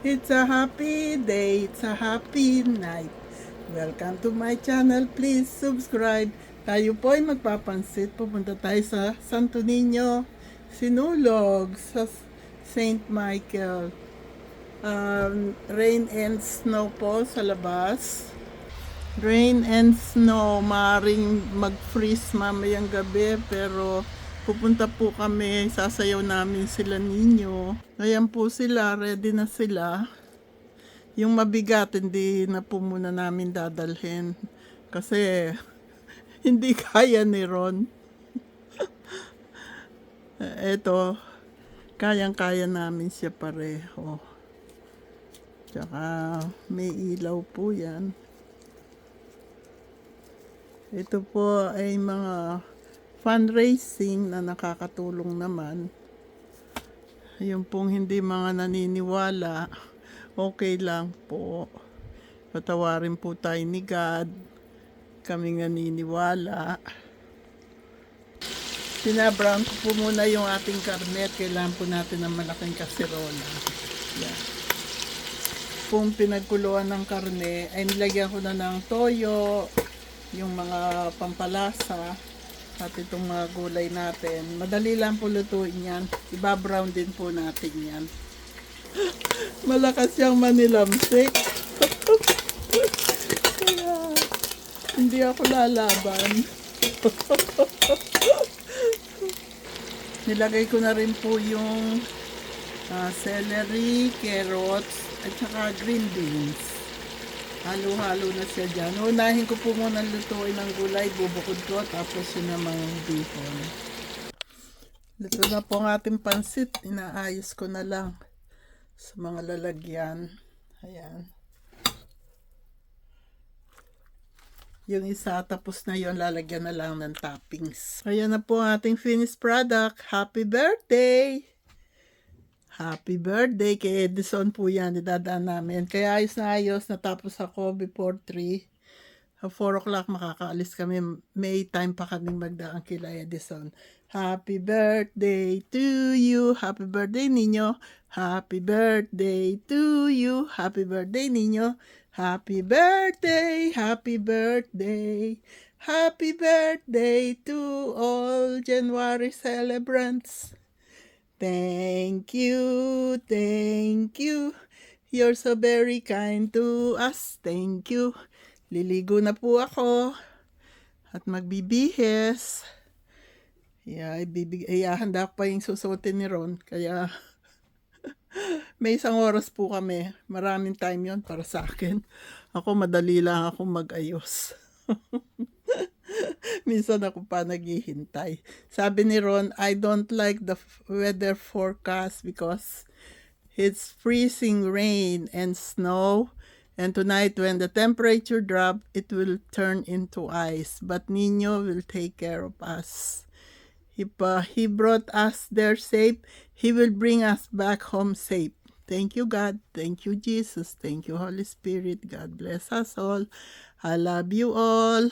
It's a happy day, it's a happy night. Welcome to my channel, please subscribe. Tayo po ay magpapansit. Pupunta tayo sa Santo Niño, Sinulog, sa Saint Michael. Rain and snow po sa labas. Rain and snow, maaaring mag-freeze mamayang gabi, pero pupunta po kami, sasayaw namin sila ninyo. Ayan po sila, ready na sila. Yung mabigat, hindi na po muna namin dadalhin. Kasi hindi kaya ni Ron. Eto, kayang-kaya namin siya pareho. Tsaka may ilaw po yan. Ito po ay mga fundraising na nakakatulong naman. Yung pong hindi mga naniniwala, okay lang po. Patawarin po tayo ni God. Kaming naniniwala. Pinabrown ko po muna yung ating karne at kailangan po natin ng malaking kaserola. Yan. Kung pinagkuluan ng karne, ay nilagyan ko na ng toyo, yung mga pampalasa, at itong mga gulay natin. Madali lang po lutuin yan. Iba-brown din po natin yan. Malakas siyang manilamsik. Kaya, hindi ako lalaban. Nilagay ko na rin po yung celery, carrots, at saka green beans. Halo-halo na siya dyan. Unahin ko po muna lutuin ng gulay, bubukod ko, tapos yun namang bihon. Luto na po ang ating pansit. Inaayos ko na lang sa mga lalagyan. Ayan. Yung isa, tapos na yun, lalagyan na lang ng toppings. Ayan na po ang ating finished product. Happy birthday! Happy birthday kay Edison po yan, idadaan namin. Kaya ayos na ayos, natapos ako before 3. 4 o'clock makakaalis kami. May time pa kaming magdaan kila Edison. Happy birthday to you. Happy birthday ninyo. Happy birthday to you. Happy birthday ninyo. Happy birthday. Happy birthday. Happy birthday to all January celebrants. Thank you, thank you. You're so very kind to us. Thank you. Liligo na po ako at magbibihis. Handa ko pa yung susuotin ni Ron. Kaya may isang oras po kami. Maraming time yon para sa akin. Ako madali lang ako mag-ayos. Minsan ako pa naghihintay. Sabi ni Ron, I don't like the weather forecast because it's freezing rain and snow. And tonight when the temperature drop, it will turn into ice. But Nino will take care of us. If he brought us there safe, he will bring us back home safe. Thank you, God. Thank you, Jesus. Thank you, Holy Spirit. God bless us all. I love you all.